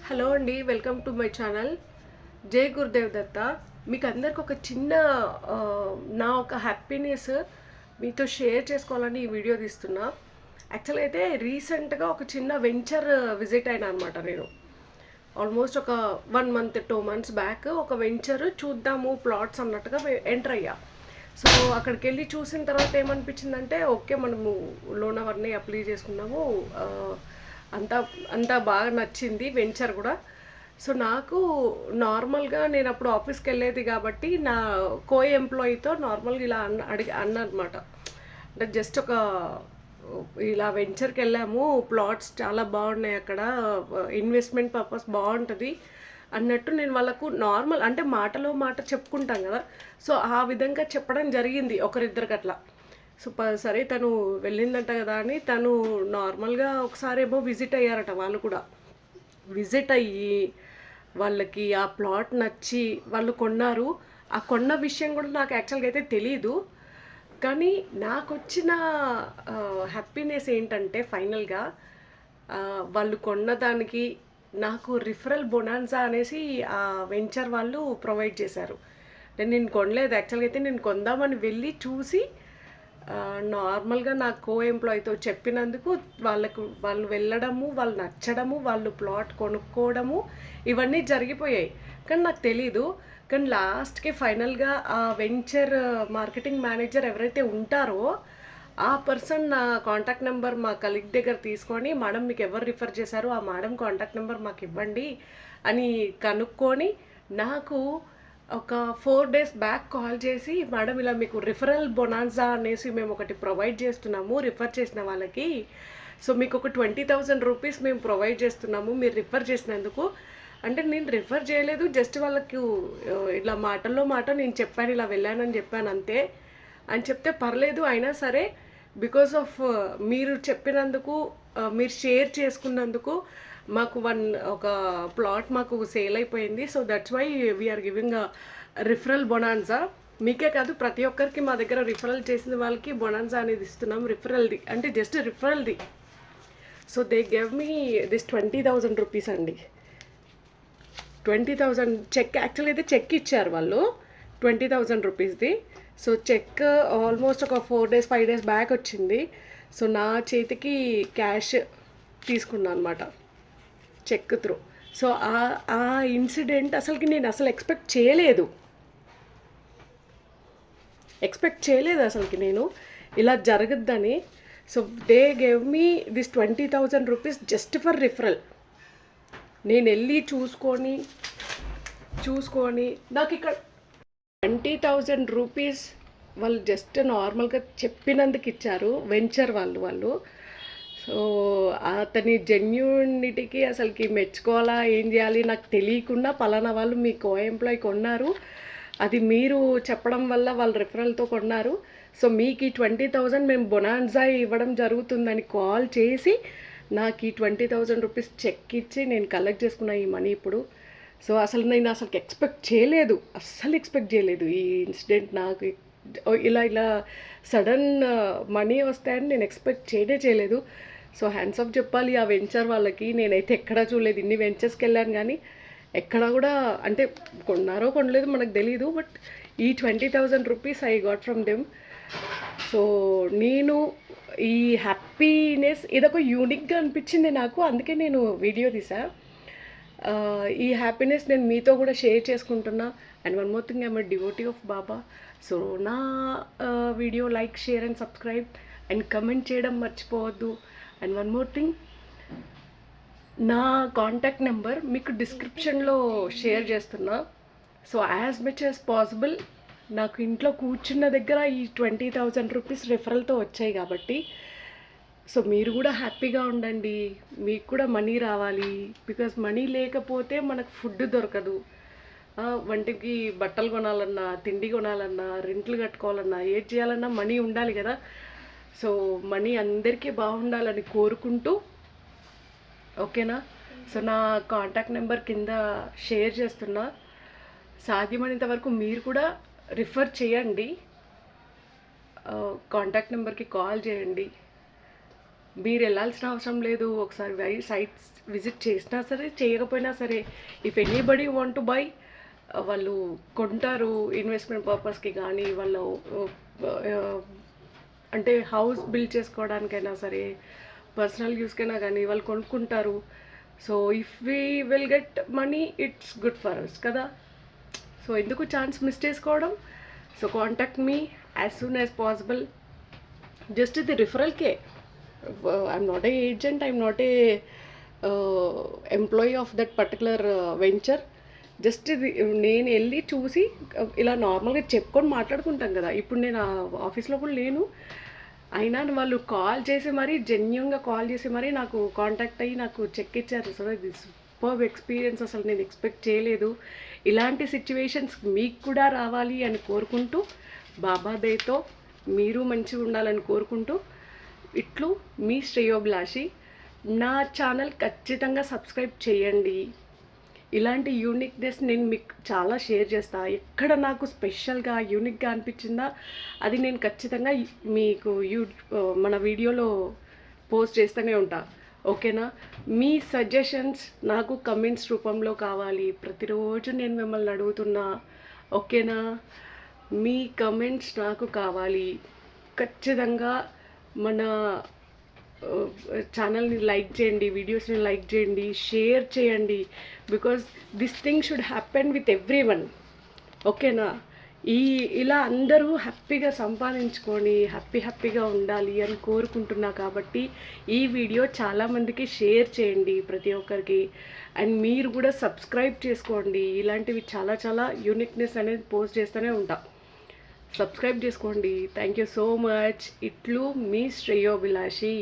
Hello అండి, welcome to my channel. జై గురుదేవ్ దత్త. మీకు అందరికి ఒక చిన్న నా ఒక హ్యాపీనెస్ మీతో షేర్ చేసుకోవాలని ఈ వీడియో తీస్తున్నా. యాక్చువల్గా అయితే రీసెంట్గా ఒక చిన్న వెంచర్ విజిట్ అయినా అనమాట. నేను ఆల్మోస్ట్ ఒక 1 మంత్ 2 మంత్స్ బ్యాక్ ఒక వెంచర్ చూద్దాము ప్లాట్స్ అన్నట్టుగా ఎంటర్ అయ్యా. సో అక్కడికి వెళ్ళి చూసిన తర్వాత ఏమనిపించిందంటే, ఓకే మనము లోన్ అవన్నీ అప్లై చేసుకున్నాము, అంతా అంతా బాగా నచ్చింది వెంచర్ కూడా. సో నాకు నార్మల్గా నేను అప్పుడు ఆఫీస్కి వెళ్ళేది కాబట్టి నా కో ఎంప్లాయీతో నార్మల్గా ఇలా అన్న అనమాట. అంటే జస్ట్ ఒక ఇలా వెంచర్కి వెళ్ళాము, ప్లాట్స్ చాలా బాగున్నాయి అక్కడ, ఇన్వెస్ట్మెంట్ పర్పస్ బాగుంటుంది అన్నట్టు నేను వాళ్ళకు నార్మల్ అంటే మాటలో మాట చెప్పుకుంటాం కదా. సో ఆ విధంగా చెప్పడం జరిగింది ఒకరిద్దరికి అట్లా. సో సరే తను వెళ్ళిందంట కదా అని తను నార్మల్గా ఒకసారి ఏమో విజిట్ అయ్యారట. వాళ్ళు కూడా విజిట్ అయ్యి వాళ్ళకి ఆ ప్లాట్ నచ్చి వాళ్ళు కొన్నారు. ఆ కొన్న విషయం కూడా నాకు యాక్చువల్గా అయితే తెలీదు. కానీ నాకు వచ్చిన హ్యాపీనెస్ ఏంటంటే ఫైనల్గా వాళ్ళు కొన్నదానికి నాకు రిఫరల్ బొనాన్సా అనేసి ఆ వెంచర్ వాళ్ళు ప్రొవైడ్ చేశారు. నేను కొనలేదు యాక్చువల్గా అయితే. నేను కొందామని వెళ్ళి చూసి నార్మల్గా నా కో ఎంప్లాయీతో చెప్పినందుకు వాళ్ళు వెళ్ళడము, వాళ్ళు నచ్చడము, వాళ్ళు ప్లాట్ కొనుక్కోవడము ఇవన్నీ జరిగిపోయాయి. కానీ నాకు తెలీదు. కానీ లాస్ట్కి ఫైనల్గా ఆ వెంచర్ మార్కెటింగ్ మేనేజర్ ఎవరైతే ఉంటారో ఆ పర్సన్ నా కాంటాక్ట్ నెంబర్ మా కలీగ్ దగ్గర తీసుకొని, మేడం మీకు ఎవరు రిఫర్ చేశారు, ఆ మేడం కాంటాక్ట్ నెంబర్ మాకు ఇవ్వండి అని కనుక్కొని నాకు ఒక 4 days బ్యాక్ కాల్ చేసి, మేడం ఇలా మీకు రిఫరల్ బొనాన్సా అనేసి మేము ఒకటి ప్రొవైడ్ చేస్తున్నాము రిఫర్ చేసిన వాళ్ళకి. సో మీకు ఒక 20,000 రూపీస్ మేము ప్రొవైడ్ చేస్తున్నాము మీరు రిఫర్ చేసినందుకు. అంటే నేను రిఫర్ చేయలేదు, జస్ట్ వాళ్ళకి ఇలా మాటల్లో మాట నేను చెప్పాను, ఇలా వెళ్ళానని చెప్పాను అంతే అని చెప్తే పర్లేదు. అయినా సరే బికాస్ ఆఫ్ మీరు చెప్పినందుకు, మీరు షేర్ చేసుకున్నందుకు మాకు ఒక ప్లాట్ మాకు సేల్ అయిపోయింది. So that's why we are giving referral bonanza. మీకే కాదు ప్రతి ఒక్కరికి మా దగ్గర రిఫరల్ చేసిన వాళ్ళకి బొనాన్సా అనేది ఇస్తున్నాం. రిఫరల్ది అంటే జస్ట్ రిఫరల్ది. So they gave me this 20,000 rupees అండి. 20,000 చెక్ యాక్చువల్గా అయితే చెక్ ఇచ్చారు వాళ్ళు 20,000 రూపీస్ది. సో చెక్ ఆల్మోస్ట్ ఒక 4 days 5 days బ్యాక్ వచ్చింది. సో నా చేతికి క్యాష్ తీసుకున్నాను అనమాట చెక్ త్రూ. సో ఆ ఇన్సిడెంట్ అసలుకి నేను ఎక్స్పెక్ట్ చేయలేదు అసలుకి నేను ఇలా జరగద్దని. So they gave me this 20,000 rupees just for referral. నేను వెళ్ళి చూసుకొని నాకు ఇక్కడ 20,000 రూపీస్ వాళ్ళు జస్ట్ నార్మల్గా చెప్పినందుకు ఇచ్చారు వెంచర్ వాళ్ళు. సో అతని జెన్యూనిటీకి అసలుకి మెచ్చుకోవాలా ఏం చేయాలి నాకు తెలియకుండా, పలానా వాళ్ళు మీ కో ఎంప్లాయీ కొన్నారు, అది మీరు చెప్పడం వల్ల వాళ్ళు రిఫరల్తో కొన్నారు, సో మీకు ఈ 20,000 మేము బొనాన్సా ఇవ్వడం జరుగుతుందని కాల్ చేసి నాకు ఈ 20,000 రూపీస్ చెక్ ఇచ్చి నేను కలెక్ట్ చేసుకున్న ఈ మనీ ఇప్పుడు. సో నేను ఎక్స్పెక్ట్ చేయలేదు, ఎక్స్పెక్ట్ చేయలేదు ఈ ఇన్సిడెంట్. నాకు ఇలా సడన్ మనీ వస్తాయని నేను ఎక్స్పెక్ట్ చేయలేదు. సో హ్యాండ్స్ ఆఫ్ చెప్పాలి ఆ వెంచర్ వాళ్ళకి. నేనైతే ఎక్కడా చూడలేదు, ఇన్ని వెంచర్స్కి వెళ్ళాను కానీ ఎక్కడా కూడా అంటే కొన్నారో కొనలేదు మనకు తెలీదు, బట్ ఈ 20,000 rupees I got from them. So నేను ఈ హ్యాపీనెస్ ఇదొక యూనిక్గా అనిపించింది నాకు, అందుకే నేను వీడియో తీసా. ఈ హ్యాపీనెస్ నేను మీతో కూడా షేర్ చేసుకుంటున్నా. And one more thing, I'm a devotee of Baba. So నా video like, share and subscribe and comment చేయడం మర్చిపోవద్దు. అండ్ వన్ మోర్ థింగ్, నా కాంటాక్ట్ నెంబర్ మీకు డిస్క్రిప్షన్లో షేర్ చేస్తున్నా. So as much as possible నాకు ఇంట్లో కూర్చున్న దగ్గర ఈ 20,000 రూపీస్ రిఫరల్తో వచ్చాయి కాబట్టి, సో మీరు కూడా హ్యాపీగా ఉండండి, మీకు కూడా మనీ రావాలి. బికాజ్ మనీ లేకపోతే మనకు ఫుడ్ దొరకదు, వంటికి బట్టలు కొనాలన్నా, తిండి కొనాలన్నా, రెంట్లు కట్టుకోవాలన్నా, ఏది చేయాలన్నా మనీ ఉండాలి కదా. సో మనీ అందరికీ బాగుండాలని కోరుకుంటూ, ఓకేనా. సో నా కాంటాక్ట్ నెంబర్ కింద షేర్ చేస్తున్నా. సాధ్యమైనంత వరకు మీరు కూడా రిఫర్ చేయండి, కాంటాక్ట్ నెంబర్కి కాల్ చేయండి. మీరు వెళ్ళాల్సిన అవసరం లేదు. ఒకసారి సైట్స్ విజిట్ చేసినా సరే, చేయకపోయినా సరే, if anybody want to buy, వాళ్ళు కొంటారు ఇన్వెస్ట్మెంట్ పర్పస్కి కానీ, వాళ్ళు అంటే హౌస్ బిల్డ్ చేసుకోవడానికైనా సరే, పర్సనల్ యూస్కైనా కానీ వాళ్ళు కొనుక్కుంటారు. So if we will get money, it's good for us కదా. సో ఎందుకు ఛాన్స్ మిస్ చేసుకోవడం? So contact me as soon as possible. Just ఇది రిఫరల్కే. I'm not a agent, I'm not a employee of that particular venture. Just ఇది నేను వెళ్ళి చూసి ఇలా నార్మల్గా చెప్పుకొని మాట్లాడుకుంటాం కదా. ఇప్పుడు నేను ఆఫీస్లో కూడా లేను, అయినా వాళ్ళు కాల్ చేసి మరీ జెన్యున్గా కాల్ చేసి మరీ నాకు కాంటాక్ట్ అయ్యి నాకు చెక్ ఇచ్చారు. సో ఇది సూపర్బ్ ఎక్స్పీరియన్స్, అసలు నేను ఎక్స్పెక్ట్ చేయలేదు. ఇలాంటి సిచ్యువేషన్స్ మీకు కూడా రావాలి అని కోరుకుంటూ, బాబా దయతో మీరు మంచిగా ఉండాలని కోరుకుంటూ, ఇట్లు మీ శ్రేయోభిలాషి. నా ఛానల్ ఖచ్చితంగా సబ్స్క్రైబ్ చేయండి. ఇలాంటి యూనిక్నెస్ నేను మీకు చాలా షేర్ చేస్తాను. ఎక్కడ నాకు స్పెషల్గా యూనిక్గా అనిపించిందా అది నేను ఖచ్చితంగా మీకు మన వీడియోలో పోస్ట్ చేస్తూనే ఉంటా. ఓకేనా? మీ సజెషన్స్ నాకు కమెంట్స్ రూపంలో కావాలి. ప్రతిరోజు నేను మిమ్మల్ని అడుగుతున్నా. ఓకేనా? మీ కమెంట్స్ నాకు కావాలి. ఖచ్చితంగా మన ఛానల్ని లైక్ చేయండి, వీడియోస్ని లైక్ చేయండి, షేర్ చేయండి. Because this thing should happen with every one. ఓకేనా? ఇలా అందరూ హ్యాపీగా సంపాదించుకొని హ్యాపీగా ఉండాలి అని కోరుకుంటున్నా. కాబట్టి ఈ వీడియో చాలామందికి షేర్ చేయండి, ప్రతి ఒక్కరికి. అండ్ మీరు కూడా సబ్స్క్రైబ్ చేసుకోండి. ఇలాంటివి చాలా యూనిక్నెస్ అనేది పోస్ట్ చేస్తూనే ఉంటా. సబ్స్క్రైబ్ చేసుకోండి. Thank you so much. ఇట్లు మీ శ్రేయోభిలాషి.